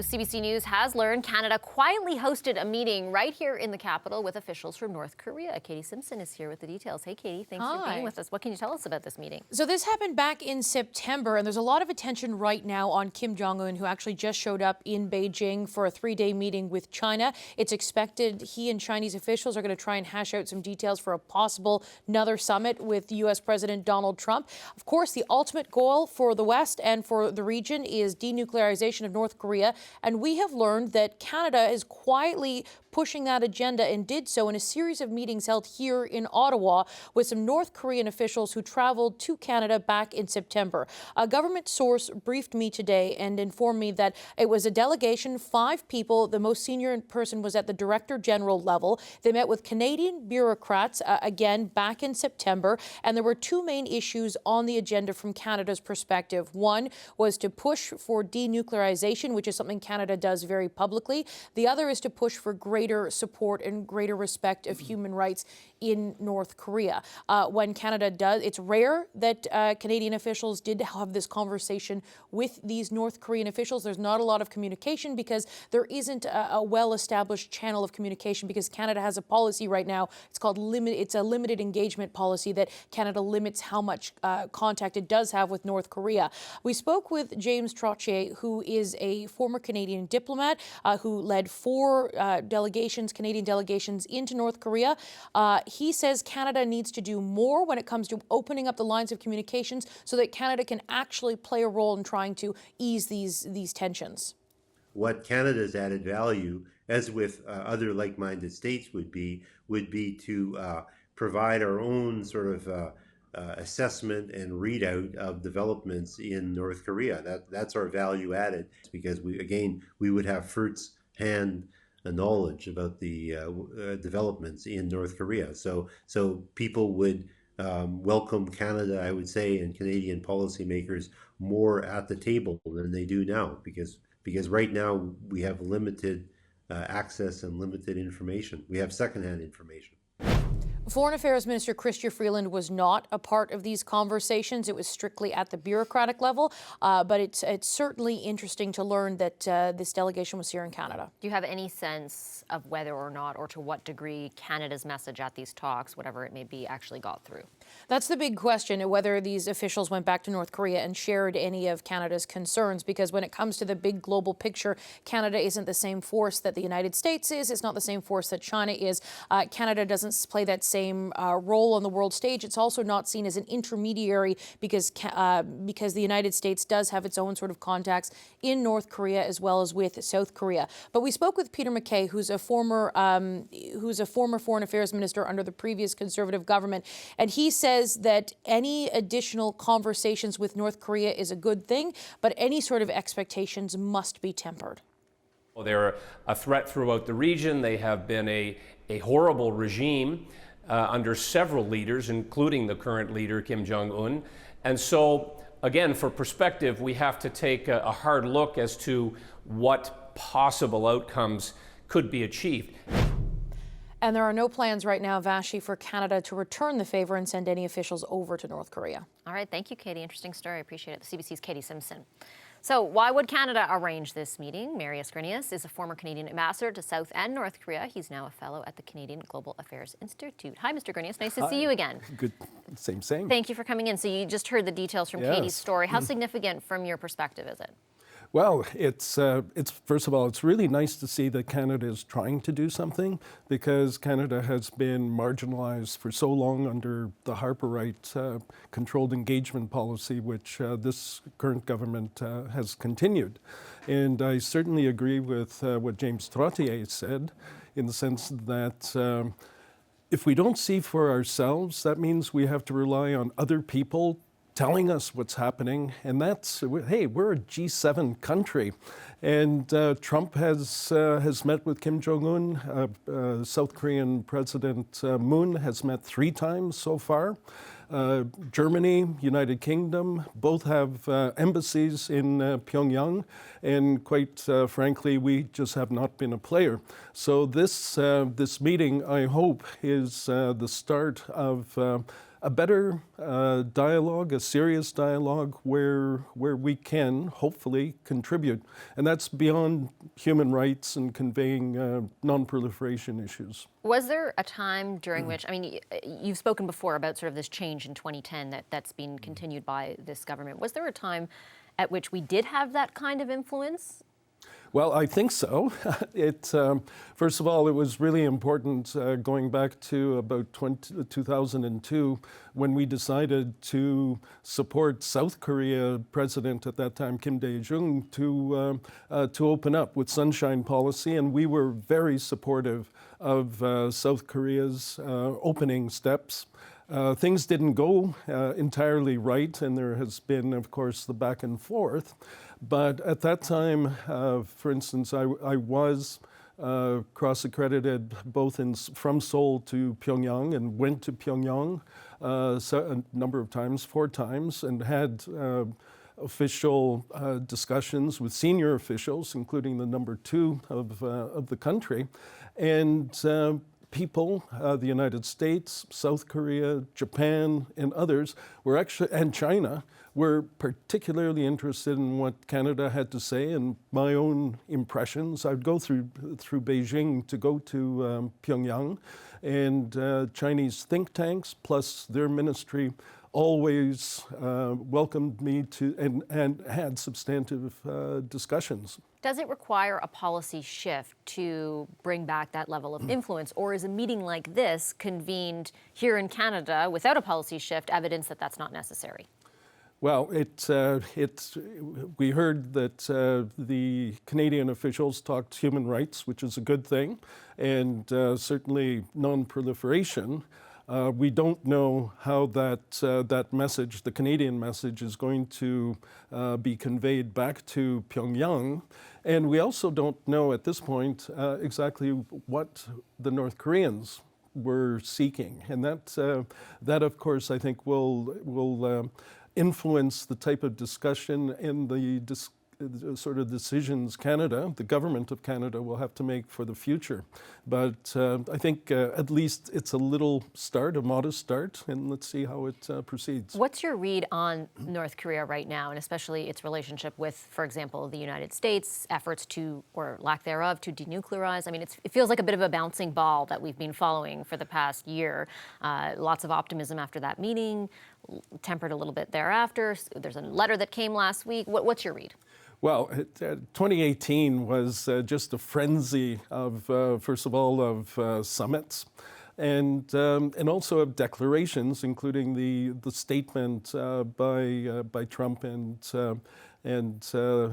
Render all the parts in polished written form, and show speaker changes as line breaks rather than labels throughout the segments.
CBC News has learned Canada quietly hosted a meeting right here in the capital with officials from North Korea. Katie Simpson is here with the details. Hey, Katie, thanks for being with us. What can you tell us about this meeting?
So this happened back in September, and there's a lot of attention right now on Kim Jong-un, who actually just showed up in Beijing for a 3-day meeting with China. It's expected he and Chinese officials are going to try and hash out some details for a possible another summit with U.S. President Donald Trump. Of course, the ultimate goal for the West and for the region is denuclearization of North Korea. And we have learned that Canada is quietly pushing that agenda and did so in a series of meetings held here in Ottawa with some North Korean officials who traveled to Canada back in September. A government source briefed me today and informed me that it was a delegation, 5 people. The most senior person was at the Director General level. They met with Canadian bureaucrats again back in September, and there were 2 main issues on the agenda from Canada's perspective. One was to push for denuclearization, which is something Canada does very publicly. The other is to push for greater support and greater respect of human rights in North Korea. When Canada does, it's rare that Canadian officials did have this conversation with these North Korean officials. There's not a lot of communication because there isn't a well-established channel of communication, because Canada has a policy right now. It's called it's a limited engagement policy that Canada limits how much contact it does have with North Korea. We spoke with James Trottier, who is a former Canadian diplomat who led 4 Canadian delegations into North Korea. He says Canada needs to do more when it comes to opening up the lines of communications so that Canada can actually play a role in trying to ease these tensions.
What Canada's added value, as with other like-minded states, would be to provide our own sort of assessment and readout of developments in North Korea. That's our value added, because we would have first-hand knowledge about the developments in North Korea. So people would welcome Canada, I would say, and Canadian policymakers more at the table than they do now, because right now we have limited access and limited information. We have secondhand information.
Foreign Affairs Minister Chrystia Freeland was not a part of these conversations. It was strictly at the bureaucratic level, but it's certainly interesting to learn that this delegation was here in Canada.
Do you have any sense of whether or not, or to what degree, Canada's message at these talks, whatever it may be, actually got through?
That's the big question, whether these officials went back to North Korea and shared any of Canada's concerns, because when it comes to the big global picture, Canada isn't the same force that the United States is. It's not the same force that China is. Canada doesn't play that same role on the world stage. It's also not seen as an intermediary because the United States does have its own sort of contacts in North Korea as well as with South Korea. But we spoke with Peter MacKay, who's a former foreign affairs minister under the previous Conservative government, and he says that any additional conversations with North Korea is a good thing, but any sort of expectations must be tempered.
Well, they're a threat throughout the region. They have been a horrible regime under several leaders, including the current leader, Kim Jong-un. And so, again, for perspective, we have to take a hard look as to what possible outcomes could be achieved.
And there are no plans right now, Vashi, for Canada to return the favor and send any officials over to North Korea.
All right, thank you, Katie. Interesting story. I appreciate it. The CBC's Katie Simpson. So why would Canada arrange this meeting? Mary Escrinius is a former Canadian ambassador to South and North Korea. He's now a fellow at the Canadian Global Affairs Institute. Hi, Mr. Grinius. Nice to see you again.
Good. Same.
Thank you for coming in. So you just heard the details from Katie's story. How significant from your perspective is it?
Well, it's first of all, it's really nice to see that Canada is trying to do something, because Canada has been marginalized for so long under the Harper Wright controlled engagement policy, which this current government has continued. And I certainly agree with what James Trottier said, in the sense that if we don't see for ourselves, that means we have to rely on other people telling us what's happening, and that's, hey, we're a G7 country, and Trump has met with Kim Jong-un. South Korean President Moon has met 3 times so far. Germany, United Kingdom, both have embassies in Pyongyang, and quite frankly, we just have not been a player. So this meeting, I hope, is the start of a better dialogue, a serious dialogue where we can hopefully contribute. And that's beyond human rights and conveying non-proliferation issues.
Was there a time during which, I mean, you've spoken before about sort of this change in 2010 that's been continued by this government. Was there a time at which we did have that kind of influence?
Well, I think so. First of all, it was really important going back to about 2002 when we decided to support South Korea President at that time, Kim Dae-jung, to open up with Sunshine Policy, and we were very supportive of South Korea's opening steps. Things didn't go entirely right, and there has been, of course, the back and forth. But at that time, for instance, I was cross-accredited both from Seoul to Pyongyang and went to Pyongyang a number of times, 4 times, and had official discussions with senior officials, including the number 2 of the country. And people, the United States, South Korea, Japan, and others and China, were particularly interested in what Canada had to say and my own impressions. I'd go through Beijing to go to Pyongyang, and Chinese think tanks plus their ministry always welcomed me to and had substantive discussions.
Does it require a policy shift to bring back that level of influence, or is a meeting like this convened here in Canada without a policy shift evidence that that's not necessary?
Well, we heard that the Canadian officials talked human rights, which is a good thing, and certainly non-proliferation. We don't know how that message, the Canadian message, is going to be conveyed back to Pyongyang. And we also don't know at this point exactly what the North Koreans were seeking. And that of course, I think will influence the type of discussion and the sort of decisions the government of Canada will have to make for the future. But I think at least it's a little start, a modest start, and let's see how it proceeds.
What's your read on North Korea right now, and especially its relationship with, for example, the United States, efforts to, or lack thereof, to denuclearize? I mean, it feels like a bit of a bouncing ball that we've been following for the past year. Lots of optimism after that meeting, tempered a little bit thereafter. There's a letter that came last week. What's your read?
Well, 2018 was just a frenzy of, first of all, of summits, and also of declarations, including the statement by Trump and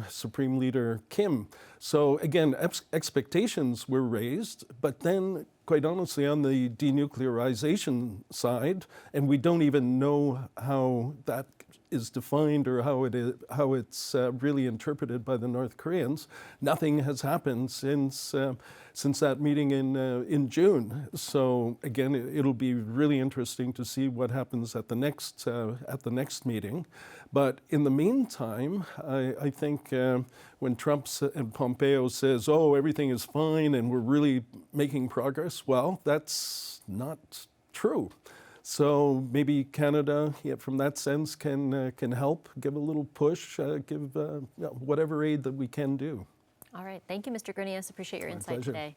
Supreme Leader Kim. So again, expectations were raised, but then, quite honestly, on the denuclearization side, and we don't even know how that is defined or how it's really interpreted by the North Koreans. Nothing has happened since that meeting in June. So again, it'll be really interesting to see what happens at the next meeting. But in the meantime, I think when Trump and Pompeo says, "Oh, everything is fine and we're really making progress," well, that's not true. So maybe Canada, from that sense, can help, give a little push, give whatever aid that we can do.
All right. Thank you, Mr. Grunius. Appreciate your insight
pleasure.
today.